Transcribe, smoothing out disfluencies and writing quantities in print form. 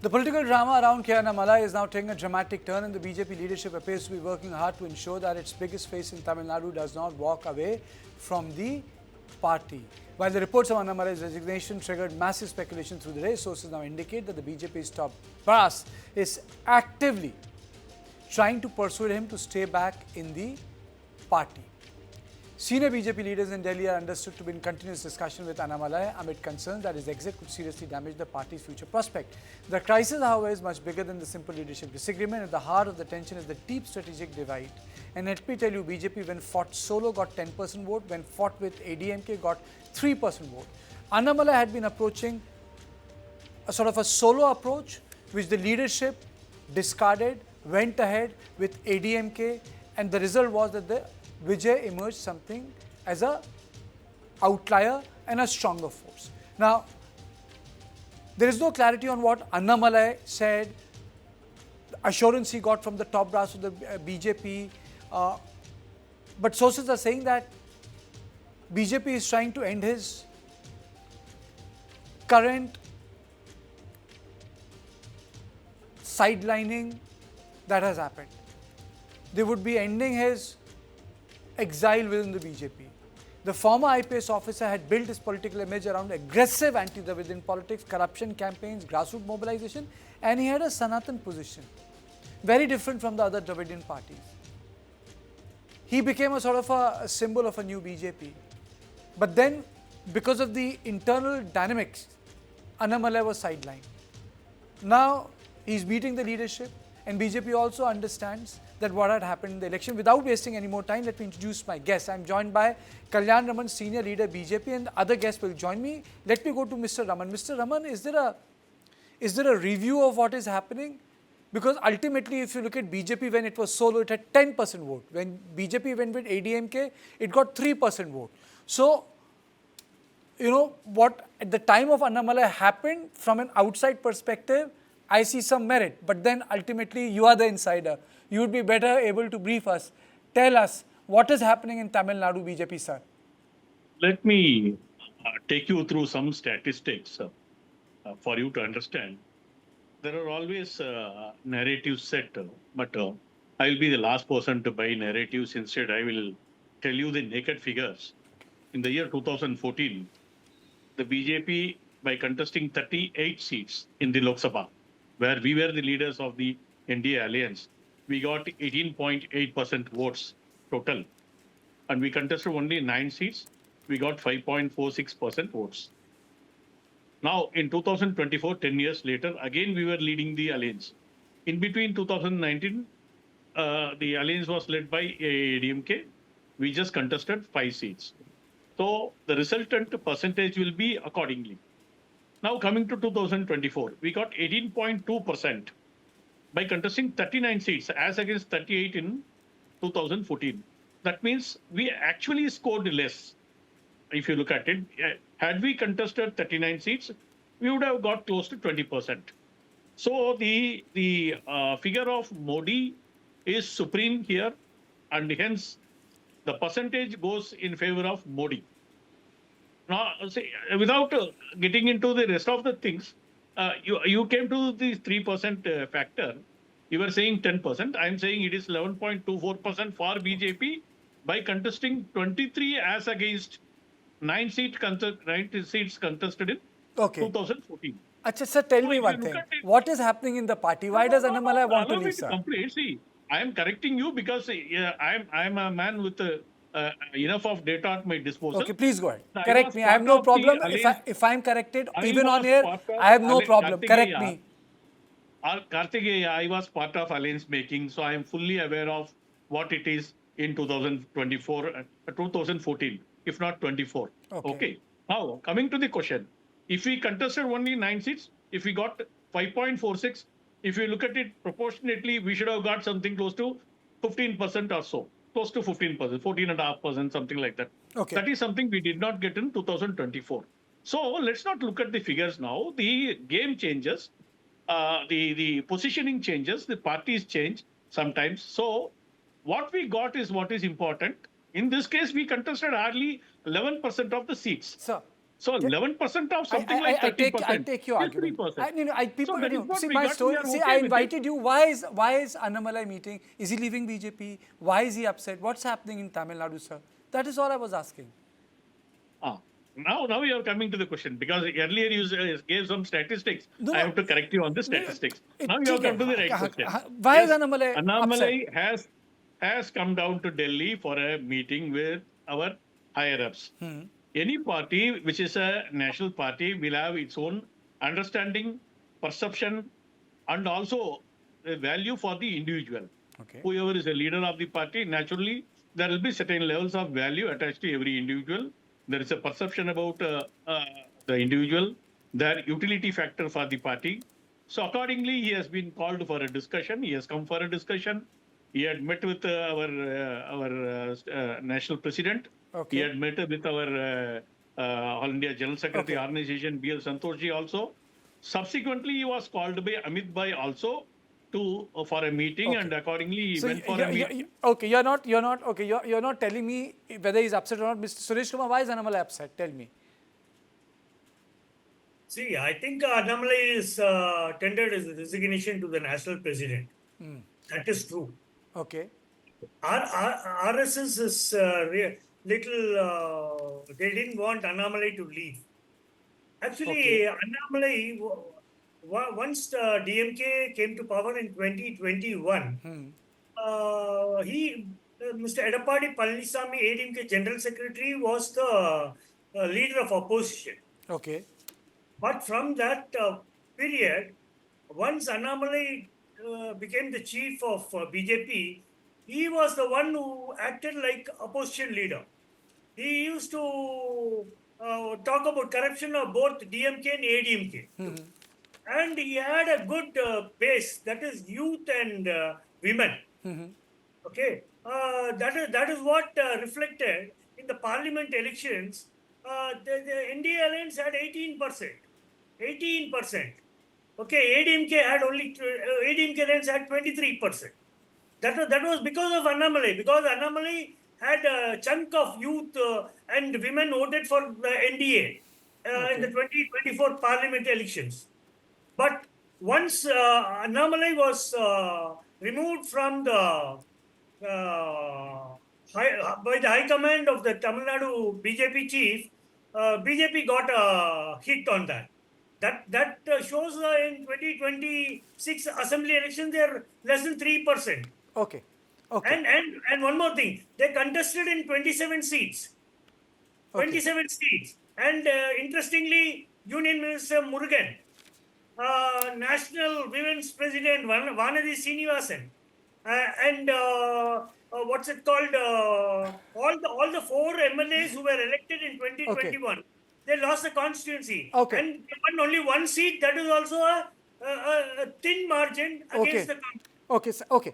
The political drama around Annamalai is now taking a dramatic turn, and the BJP leadership appears to be working hard to ensure that its biggest face in Tamil Nadu does not walk away from the party. While the reports of Annamalai's resignation triggered massive speculation through the day, sources now indicate that the BJP's top brass is actively trying to persuade him to stay back in the party. Senior BJP leaders in Delhi are understood to be in continuous discussion with Annamalai amid concerns that his exit could seriously damage the party's future prospect. The crisis, however, is much bigger than the simple leadership disagreement. At the heart of the tension is the deep strategic divide. And let me tell you, BJP, when fought solo, got 10% vote. When fought with AIADMK, got 3% vote. Annamalai had been approaching a sort of a solo approach, which the leadership discarded, went ahead with AIADMK, and the result was that the Vijay emerged something as a outlier and a stronger force. Now, there is no clarity on what Annamalai said, assurance he got from the top brass of the BJP, but sources are saying that BJP is trying to end his current sidelining that has happened. They would be ending his exile within the BJP. The former IPS officer had built his political image around aggressive anti-Dravidian politics, corruption campaigns, grassroots mobilization, and he had a Sanatan position, very different from the other Dravidian parties. He became a sort of a symbol of a new BJP. But then, because of the internal dynamics, Annamalai was sidelined. Now, he's meeting the leadership, and BJP also understands that what had happened in the election. Without wasting any more time, let me introduce my guests. I'm joined by Kalyan Raman, senior leader BJP, and other guests will join me. Let me go to Mr. Raman. Mr. Raman, is there a review of what is happening? Because ultimately, if you look at BJP when it was solo, it had 10% vote. When BJP went with AIADMK, it got 3% vote. So, you know, what at the time of Annamalai happened from an outside perspective, I see some merit. But then ultimately, you are the insider. You would be better able to brief us. Tell us what is happening in Tamil Nadu BJP, sir. Let me take you through some statistics for you to understand. There are always narratives set, but I will be the last person to buy narratives. Instead, I will tell you the naked figures. In the year 2014, the BJP, by contesting 38 seats in the Lok Sabha, where we were the leaders of the NDA alliance, we got 18.8% votes total. And we contested only 9 seats. We got 5.46% votes. Now, in 2024, 10 years later, again we were leading the alliance. In between 2019, the alliance was led by DMK. We just contested 5 seats. So the resultant percentage will be accordingly. Now, coming to 2024, we got 18.2% by contesting 39 seats as against 38 in 2014. That means we actually scored less. If you look at it, had we contested 39 seats, we would have got close to 20%. So the figure of Modi is supreme here, and hence the percentage goes in favor of Modi. Now, without getting into the rest of the things, you came to the 3% factor. You were saying 10%. I'm saying it is 11.24% for BJP by contesting 23 as against 9 seats contested in 2014. Achha, sir, tell me one thing. What is happening in the party? Why does Annamalai want to leave, sir? See, I am correcting you because I'm a man with enough of data at my disposal. Okay, please go ahead. Correct me. I have no problem. If I'm corrected, even on here, I have no problem. Correct me. Kartikeya, I was part of alliance making, so I am fully aware of what it is in 2014, if not 24. Okay. Now, coming to the question, if we contested only 9 seats, if we got 5.46, if you look at it proportionately, we should have got something close to 15% or so. Close to 15%, 14.5%, something like that. Okay. That is something we did not get in 2024. So let's not look at the figures now. The game changes, the positioning changes, the parties change sometimes. So what we got is what is important. In this case, we contested hardly 11% of the seats. Sir. So 11% of something like 30%. I take your is argument. 3%. People, So that is what see we my got. We story. are See, okay I with it. invited you. Why is Annamalai meeting? Is he leaving BJP? Why is he upset? What's happening in Tamil Nadu, sir? That is all I was asking. Now you are coming to the question, because earlier you gave some statistics. No, I no. have to correct you on the statistics. Now you have ठीक come to the right है. question. Why is Yes, Annamalai upset? Annamalai has come down to Delhi for a meeting with our higher ups. Any party which is a national party will have its own understanding, perception, and also a value for the individual. Okay. Whoever is a leader of the party, naturally, there will be certain levels of value attached to every individual. There is a perception about the individual, their utility factor for the party. So accordingly, he has been called for a discussion. He has come for a discussion. He had met with our national president. Okay. He had met with our All India General Secretary Organization, B.L. Santoshi also. Subsequently, he was called by Amit Bhai also for a meeting, and accordingly he went for a meeting. Okay, you're not okay. You're not telling me whether he's upset or not, Mr. Suresh Kumar. Why is Annamalai upset? Tell me. See, I think Annamalai is tendered his resignation to the national president. That is true. Okay. RSS is little. They didn't want Annamalai to leave. Actually, Annamalai, once DMK came to power in 2021, Mr. Edappadi Palaniswamy, AIADMK General Secretary, was the leader of opposition. Okay. But from that period, once Annamalai became the chief of BJP, he was the one who acted like opposition leader. He used to talk about corruption of both DMK and AIADMK. And he had a good base, that is youth and women. Okay, that is what reflected in the parliament elections. The NDA alliance had 18%. 18%. Okay, AIADMK had only AIADMK alliance had 23%. That was because of Annamalai, because Annamalai had a chunk of youth and women voted for the NDA in the 2024 parliament elections. But once Annamalai was removed from the by the High Command of the Tamil Nadu BJP chief, BJP got a hit on that. That shows in 2026 assembly election they are less than 3%. Okay. Okay. And one more thing, they contested in 27 seats. 27 seats. And interestingly, Union Minister Murugan, National Women's President Vanadi Srinivasan, and what's it called? All the four MLAs who were elected in 2021, they lost the constituency. Okay. And they won only one seat. That is also a thin margin against the. Okay. Okay.